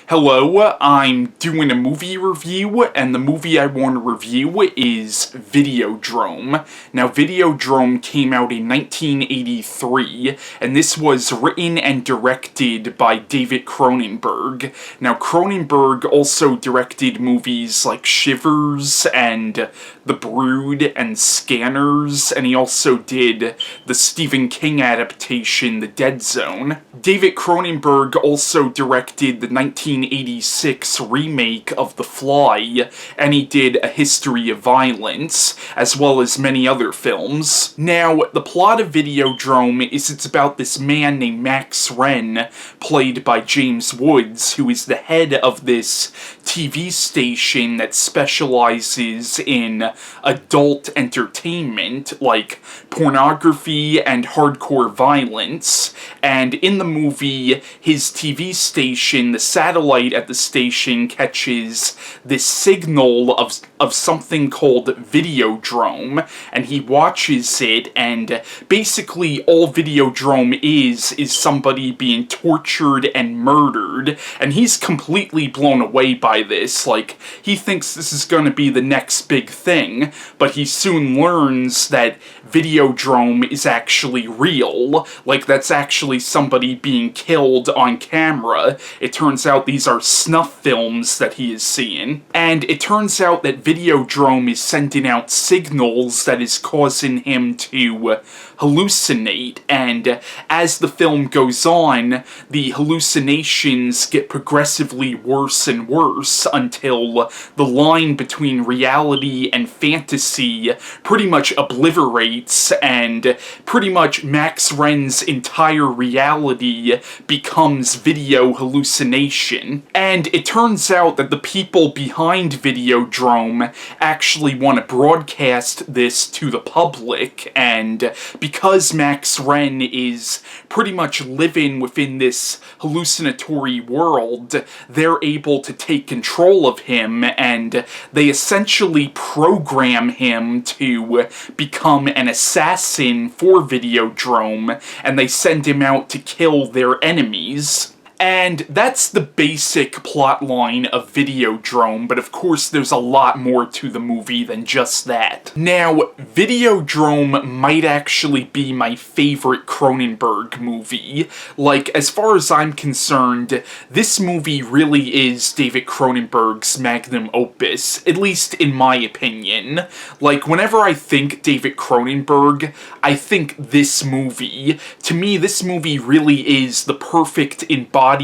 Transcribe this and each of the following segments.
Hello, I'm doing a movie review, and the movie I want to review is Videodrome. Now, Videodrome came out in 1983, and this was written and directed by David Cronenberg. Now, Cronenberg also directed movies like Shivers and The Brood and Scanners, and he also did the Stephen King adaptation, The Dead Zone. David Cronenberg also directed the 1986 remake of The Fly, and he did A History of Violence, as well as many other films. Now, the plot of Videodrome is it's about this man named Max Renn, played by James Woods, who is the head of this TV station that specializes in adult entertainment, like pornography and hardcore violence. And in the movie, his TV station, the satellite at the station, catches this signal of something called Videodrome, and he watches it, and basically all Videodrome is somebody being tortured and murdered, and he's completely blown away by this. Like, he thinks this is gonna be the next big thing, but he soon learns that Videodrome is actually real. Like, that's actually somebody being killed on camera. It turns out these are snuff films that he is seeing. And it turns out that Videodrome is sending out signals that is causing him to hallucinate, and as the film goes on, the hallucinations get progressively worse and worse until the line between reality and fantasy pretty much obliterates, and pretty much Max Renn's entire reality becomes video hallucination. And it turns out that the people behind Videodrome actually want to broadcast this to the public, and because Max Renn is pretty much living within this hallucinatory world, they're able to take control of him, and they essentially program him to become an assassin for Videodrome, and they send him out to kill their enemies. And that's the basic plotline of Videodrome, but of course there's a lot more to the movie than just that. Now, Videodrome might actually be my favorite Cronenberg movie. Like, as far as I'm concerned, this movie really is David Cronenberg's magnum opus, at least in my opinion. Like, whenever I think David Cronenberg, I think this movie. To me, this movie really is the perfect embodiment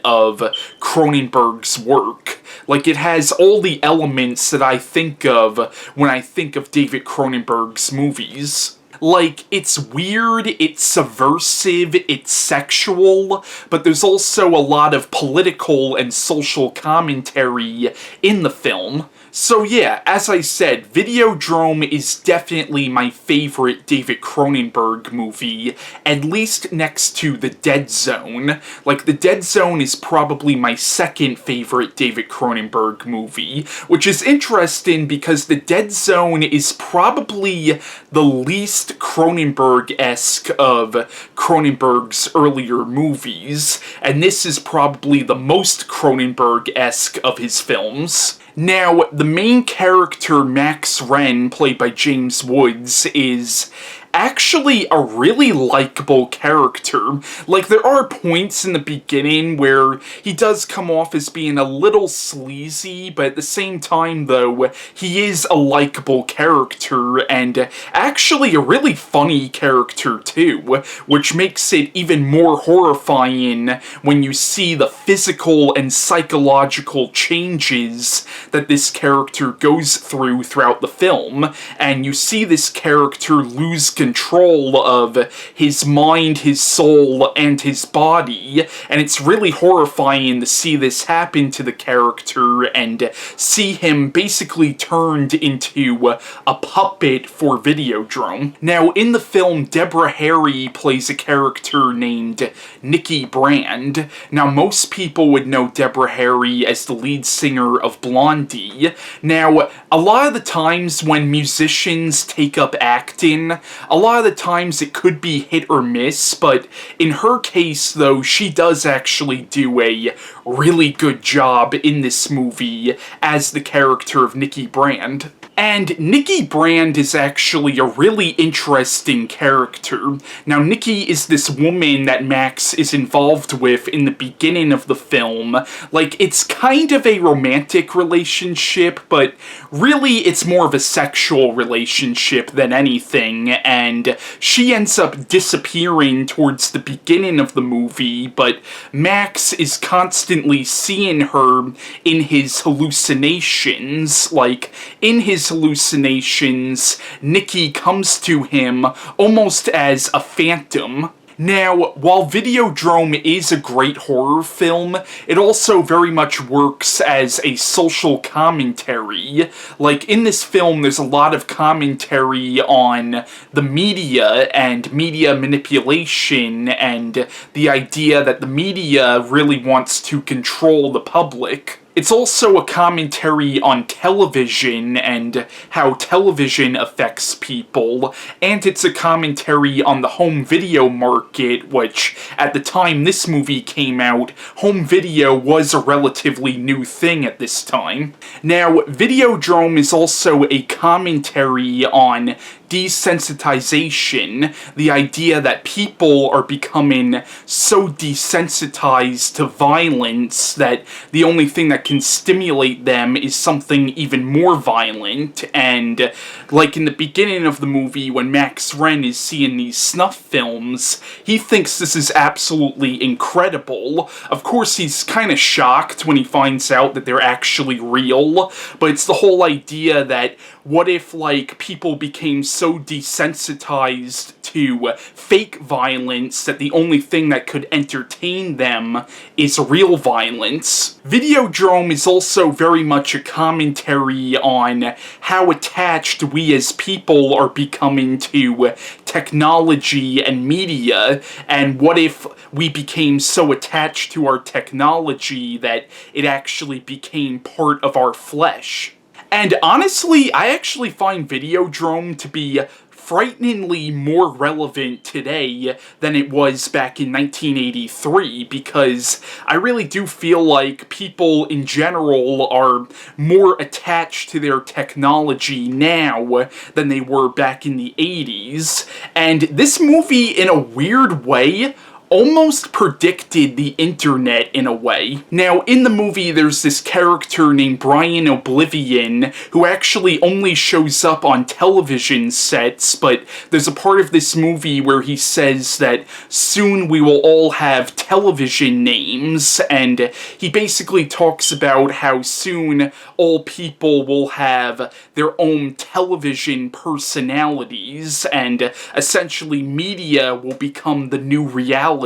of Cronenberg's work. Like, it has all the elements that I think of when I think of David Cronenberg's movies. Like, it's weird, it's subversive, it's sexual, but there's also a lot of political and social commentary in the film. So yeah, as I said, Videodrome is definitely my favorite David Cronenberg movie, at least next to The Dead Zone. Like, The Dead Zone is probably my second favorite David Cronenberg movie, which is interesting because The Dead Zone is probably the least Cronenberg-esque of Cronenberg's earlier movies, and this is probably the most Cronenberg-esque of his films. Now, the main character, Max Renn, played by James Woods, is actually a really likable character. Like, there are points in the beginning where he does come off as being a little sleazy, but at the same time, though, he is a likable character, and actually a really funny character, too, which makes it even more horrifying when you see the physical and psychological changes that this character goes through throughout the film, and you see this character lose control of his mind, his soul, and his body, and it's really horrifying to see this happen to the character and see him basically turned into a puppet for Videodrome. Now, in the film, Deborah Harry plays a character named Nikki Brand. Now, most people would know Deborah Harry as the lead singer of Blondie. Now, a lot of the times when musicians take up acting, a lot of the times it could be hit or miss, but in her case, though, she does actually do a really good job in this movie as the character of Nikki Brand. And Nikki Brand is actually a really interesting character. Now, Nikki is this woman that Max is involved with in the beginning of the film. Like, it's kind of a romantic relationship, but really it's more of a sexual relationship than anything, and she ends up disappearing towards the beginning of the movie, but Max is constantly seeing her in his hallucinations. Like, in his hallucinations, Nikki comes to him almost as a phantom. Now, while Videodrome is a great horror film, it also very much works as a social commentary. Like, in this film, there's a lot of commentary on the media and media manipulation and the idea that the media really wants to control the public. It's also a commentary on television and how television affects people, and it's a commentary on the home video market, which, at the time this movie came out, home video was a relatively new thing at this time. Now, Videodrome is also a commentary on desensitization, the idea that people are becoming so desensitized to violence that the only thing that can stimulate them is something even more violent. And like in the beginning of the movie, when Max Renn is seeing these snuff films, he thinks this is absolutely incredible. Of course, he's kind of shocked when he finds out that they're actually real, but it's the whole idea that what if, like, people became so desensitized to fake violence that the only thing that could entertain them is real violence. Videodrome is also very much a commentary on how attached we as people are becoming to technology and media, and what if we became so attached to our technology that it actually became part of our flesh. And honestly, I actually find Videodrome to be frighteningly more relevant today than it was back in 1983, because I really do feel like people in general are more attached to their technology now than they were back in the 80s, and this movie, in a weird way, almost predicted the internet in a way. Now, in the movie, there's this character named Brian Oblivion who actually only shows up on television sets, but there's a part of this movie where he says that soon we will all have television names, and he basically talks about how soon all people will have their own television personalities, and essentially media will become the new reality.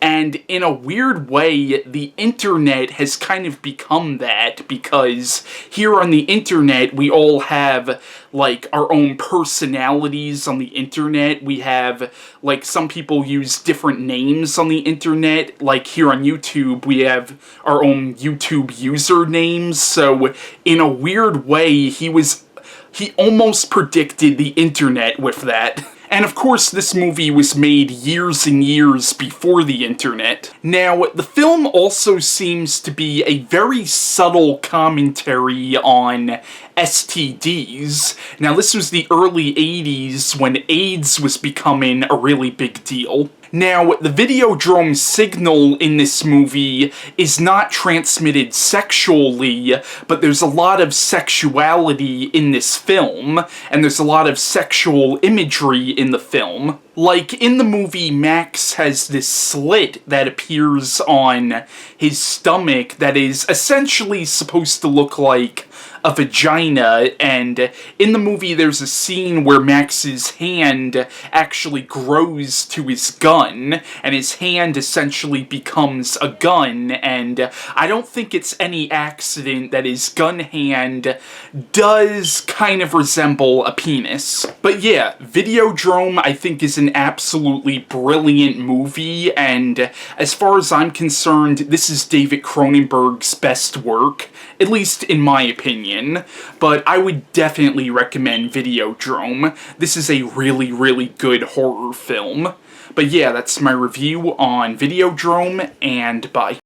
And in a weird way, the internet has kind of become that, because here on the internet we all have, like, our own personalities on the internet. We have, like, some people use different names on the internet. Like, here on YouTube, we have our own YouTube usernames. So, in a weird way, he almost predicted the internet with that. And of course, this movie was made years and years before the internet. Now, the film also seems to be a very subtle commentary on STDs. Now, this was the early 80s when AIDS was becoming a really big deal. Now, the Videodrome signal in this movie is not transmitted sexually, but there's a lot of sexuality in this film, and there's a lot of sexual imagery in the film. Like, in the movie, Max has this slit that appears on his stomach that is essentially supposed to look like a vagina, and in the movie there's a scene where Max's hand actually grows to his gun, and his hand essentially becomes a gun, and I don't think it's any accident that his gun hand does kind of resemble a penis. But yeah, Videodrome I think is an absolutely brilliant movie, and as far as I'm concerned, this is David Cronenberg's best work, at least in my opinion. opinion, but I would definitely recommend Videodrome. This is a really, really good horror film. But yeah, that's my review on Videodrome, and bye.